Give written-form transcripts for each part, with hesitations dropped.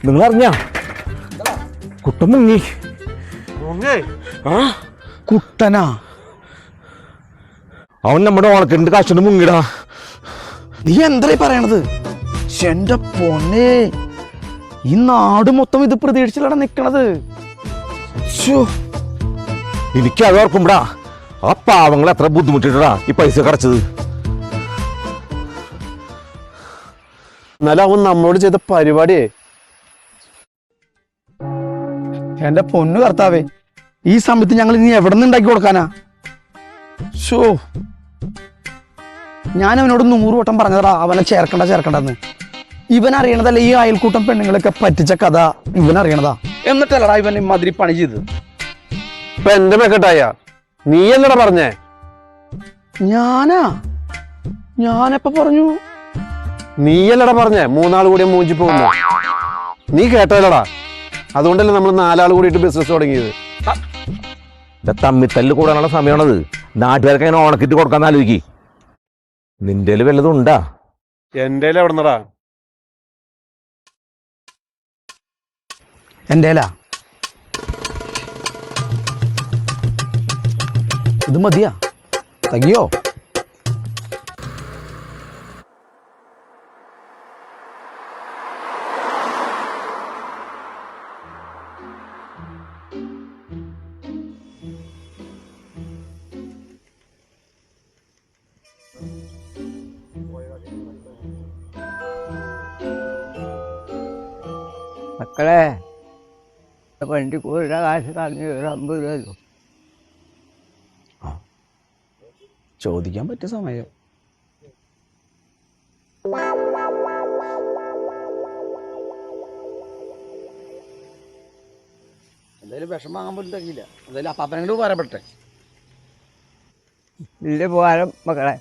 നിങ്ങൾ അറിഞ്ഞ കുട്ടൻ മുങ്ങി. കുട്ടനാ? അവൻ നമ്മുടെ ഓണക്കിന്റെ കാശുണ്ട് മുങ്ങിടാ. നീ എന്താ പറയണത്? എന്റെ പൊന്നെ, ഈ നാട് മൊത്തം ഇത് പ്രതീക്ഷിച്ചില്ലടാ നിക്കണത്. എനിക്ക് അത് ഓർക്കുമ്പോടാ ആ പാവങ്ങൾ എത്ര ബുദ്ധിമുട്ടിട്ടാ ഈ പൈസ കടച്ചത്. എന്നാലും അവൻ നമ്മളോട് ചെയ്ത പരിപാടിയേ. എന്റെ പൊന്നു കർത്താവേ, ഈ സമയത്ത് ഞങ്ങൾ ഇനി എവിടെ നിന്ന് ഉണ്ടാക്കി കൊടുക്കാനാ? ഞാൻ അവനോട് 100 വട്ടം പറഞ്ഞതാ അവനെ ചേർക്കണ്ടെന്ന്. ഇവൻ അറിയണതല്ല ഈ അയൽക്കൂട്ടം പെണ്ണുങ്ങളൊക്കെ പറ്റിച്ച കഥ ഇവൻ അറിയണതാ. എന്നിട്ടല്ലടാ ഇവൻ ഇമാതിരി പണി ചെയ്തത്. ഇപ്പൊ എന്റെ മെക്കട്ടായ നീ എന്നടാ പറഞ്ഞേ? ഞാനെപ്പ പറഞ്ഞു? നീയല്ലടാ പറഞ്ഞേ 3 ആൾ കൂടി മൂഞ്ചി പോകുന്നു. നീ കേട്ടല്ലടാ. അതുകൊണ്ടല്ലേ നമ്മൾ 4 ആൾ കൂടിയിട്ട് ബിസിനസ് തുടങ്ങിയത്. തമ്മിത്തല്ല് കൂടാനുള്ള സമയമാണത്. നാട്ടുകാർക്ക് അങ്ങനെ ഓണക്കിറ്റ് കൊടുക്കാന്ന് ആലോചിക്ക്. നിന്റെ വല്ലതും ഉണ്ടാ? എന്റെ എവിടെന്നടാ? എന്റെ ഇത് മതിയാ? തകിയോ? മക്കളെ, വണ്ടി കൂടെ കാശ് കളഞ്ഞ് 50 രൂപ. ചോദിക്കാൻ പറ്റിയ സമയം. എന്തായാലും വിഷം വാങ്ങാൻ പോലും തരില്ല. എന്തായാലും അപ്പാപ്പനെങ്കിലും പറയപ്പെട്ടെ. ഇല്ല പോകാനും മക്കളെ.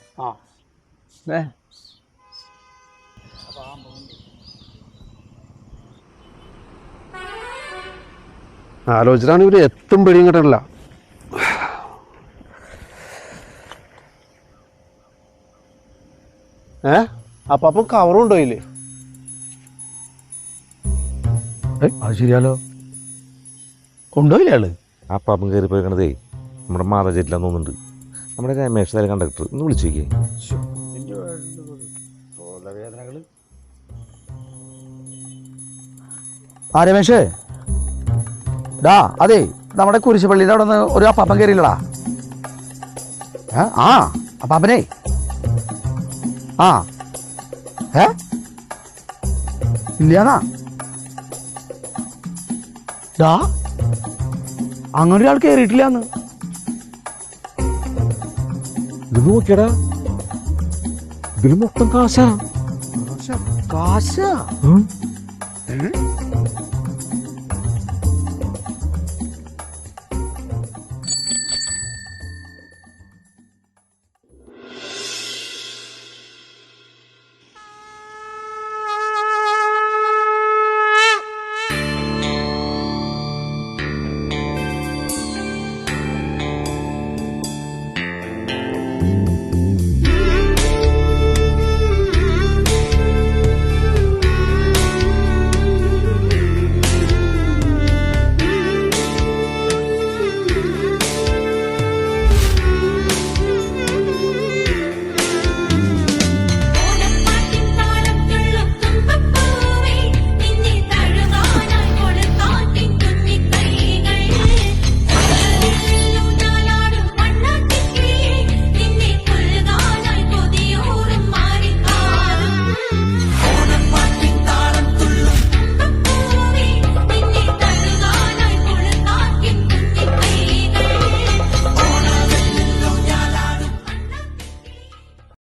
ആലോചിച്ചാണ് ഇവര് എത്തും പിടിയും കിട്ടണില്ല. അപ്പം കവറും ഉണ്ടോയില്ലേ? അത് ശരിയാലോ. കൊണ്ടുപോയില്ലേ ആള്? ആ പാപ്പം കയറി പോയിക്കണതേ നമ്മുടെ മാതാചേറ്റിലാന്ന് തോന്നുന്നുണ്ട്. നമ്മുടെ രമേഷ് തല കണ്ടക്ടർ ഒന്ന് വിളിച്ചു നോക്കിയേ. ആ രമേഷേ, അതെ നമ്മുടെ കുരിശുപള്ളിയുടെ അവിടെ നിന്ന് ഒരു അപ്പാപ്പൻ കയറിയില്ലടാ. അപ്പാപ്പനെ ഇല്ലാന്നാ? അങ്ങനെ ഒരാൾ കയറിയിട്ടില്ലാന്ന്. ഇത് നോക്കിയടാ, ഇതിൽ മൊത്തം കാശാ. കാശാ?